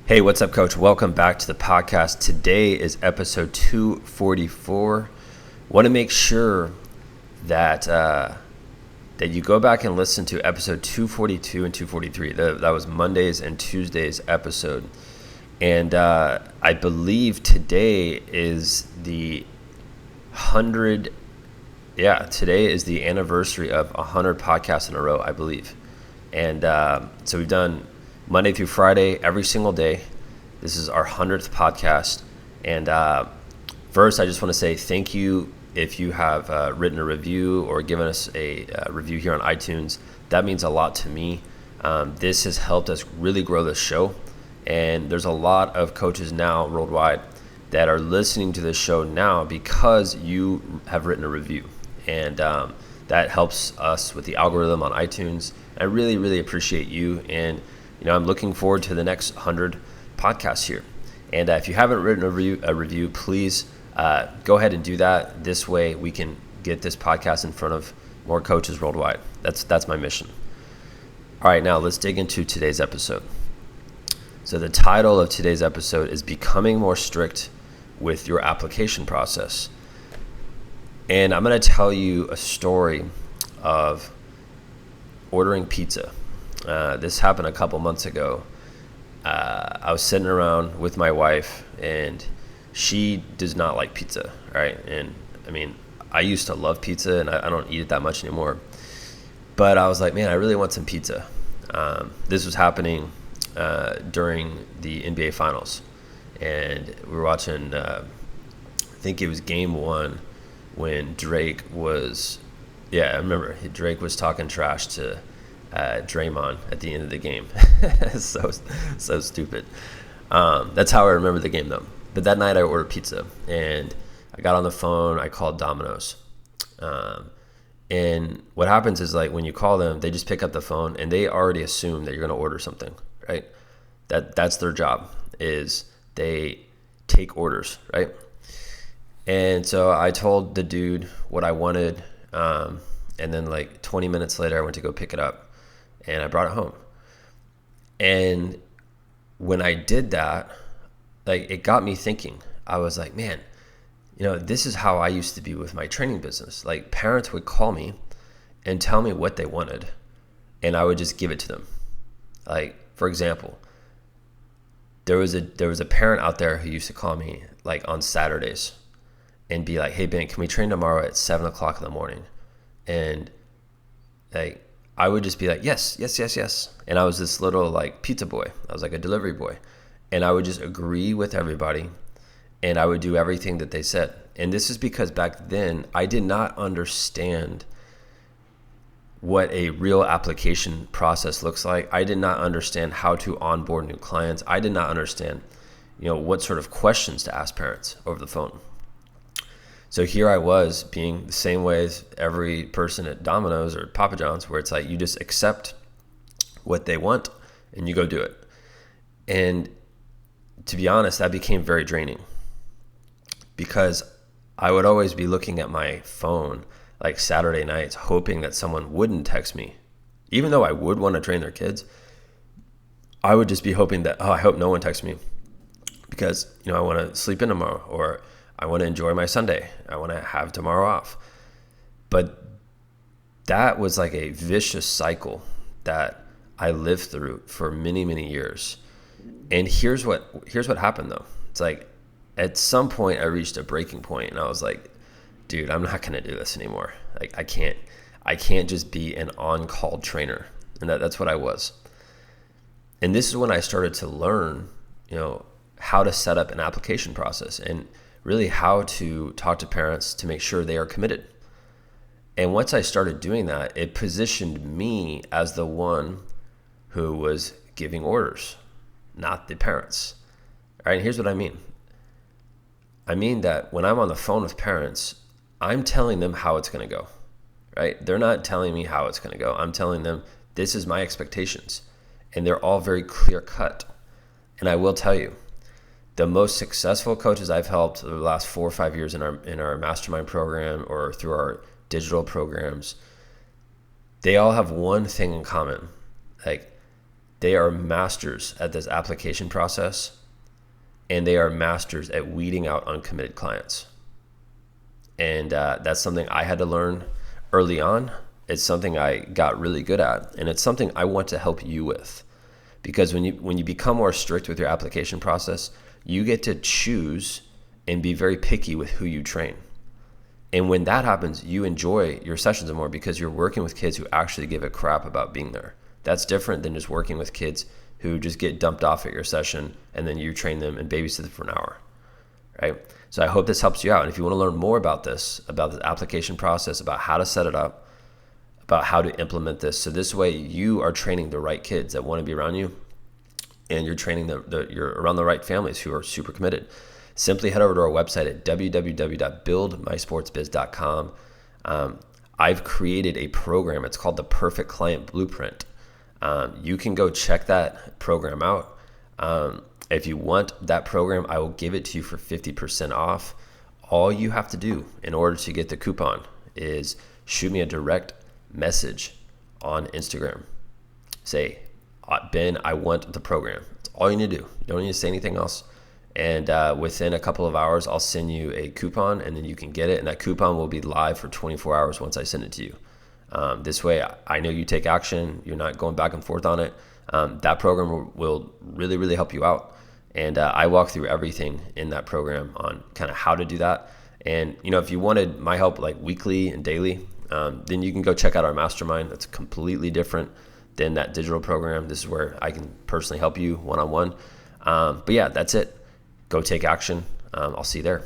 Hey, what's up, Coach? Welcome back to the podcast. Today is episode 244. Want to make sure that that you go back and listen to episode 242 and 243. That was Monday's and Tuesday's episode. And I believe today is the 100. Yeah, today is the anniversary of 100 podcasts in a row, I believe. And so we've done Monday through Friday, every single day. This is our 100th podcast. And first, I just want to say thank you if you have written a review or given us a review here on iTunes. That means a lot to me. This has helped us really grow the show. And there's a lot of coaches now worldwide that are listening to this show now because you have written a review. And that helps us with the algorithm on iTunes. I really, really appreciate you. And I'm looking forward to the next 100 podcasts here. And if you haven't written a review, please go ahead and do that. This way we can get this podcast in front of more coaches worldwide. That's my mission. All right, now let's dig into today's episode. So the title of today's episode is Becoming More Strict with Your Application Process. And I'm going to tell you a story of ordering pizza. This happened a couple months ago. I was sitting around with my wife, and she does not like pizza, right? And I mean, I used to love pizza, and I don't eat it that much anymore. But I was like, man, I really want some pizza. This was happening during the NBA Finals, and we were watching. I think it was Game 1 when Drake was. Yeah, I remember Drake was talking trash to Draymond at the end of the game. so stupid. That's how I remember the game, though. But that night I ordered pizza, and I got on the phone. I called Domino's. And what happens is, like, when you call them, they just pick up the phone, and they already assume that you're going to order something, right? That's their job, is they take orders, right? And so I told the dude what I wanted, and then like 20 minutes later, I went to go pick it up. And I brought it home. And when I did that, like, it got me thinking. I was like, man, this is how I used to be with my training business. Like, parents would call me and tell me what they wanted, and I would just give it to them. Like, for example, there was a parent out there who used to call me like on Saturdays and be like, hey, Ben, can we train tomorrow at 7:00 in the morning? And like, I would just be like, yes. And I was this little like pizza boy. I was like a delivery boy. And I would just agree with everybody, and I would do everything that they said. And this is because back then I did not understand what a real application process looks like. I did not understand how to onboard new clients. I did not understand, what sort of questions to ask parents over the phone. So here I was being the same way as every person at Domino's or Papa John's, where it's like you just accept what they want and you go do it. And to be honest, that became very draining because I would always be looking at my phone like Saturday nights, hoping that someone wouldn't text me. Even though I would want to train their kids, I would just be hoping that, I hope no one texts me because, I want to sleep in tomorrow, or I want to enjoy my Sunday. I want to have tomorrow off. But that was like a vicious cycle that I lived through for many, many years. And here's what happened, though. It's like at some point I reached a breaking point, and I was like, dude, I'm not going to do this anymore. Like, I can't just be an on-call trainer. And that's what I was. And this is when I started to learn, how to set up an application process and really how to talk to parents to make sure they are committed. And once I started doing that, it positioned me as the one who was giving orders, not the parents. All right, and here's what I mean. I mean that when I'm on the phone with parents, I'm telling them how it's going to go, right? They're not telling me how it's going to go. I'm telling them this is my expectations, and they're all very clear cut. And I will tell you, the most successful coaches I've helped over the last 4 or 5 years in our mastermind program or through our digital programs, they all have one thing in common. Like, They are masters at this application process, and they are masters at weeding out uncommitted clients. And that's something I had to learn early on. It's something I got really good at, and it's something I want to help you with. Because when you become more strict with your application process, you get to choose and be very picky with who you train. And when that happens, you enjoy your sessions more because you're working with kids who actually give a crap about being there. That's different than just working with kids who just get dumped off at your session and then you train them and babysit them for an hour, right? So I hope this helps you out. And if you want to learn more about this application process, about how to set it up, about how to implement this, so this way you are training the right kids that want to be around you, and you're training you're around the right families who are super committed. Simply head over to our website at www.buildmysportsbiz.com. I've created a program. It's called the Perfect Client Blueprint. You can go check that program out. If you want that program, I will give it to you for 50% off. All you have to do in order to get the coupon is shoot me a direct message on Instagram. Say, Ben, I want the program. That's all you need to do. You don't need to say anything else. And within a couple of hours, I'll send you a coupon, and then you can get it. And that coupon will be live for 24 hours once I send it to you. This way, I know you take action. You're not going back and forth on it. That program will really, really help you out. And I walk through everything in that program on kind of how to do that. And, if you wanted my help like weekly and daily, then you can go check out our mastermind. That's completely different than that digital program. This is where I can personally help you one-on-one. But yeah, that's it. Go take action. I'll see you there.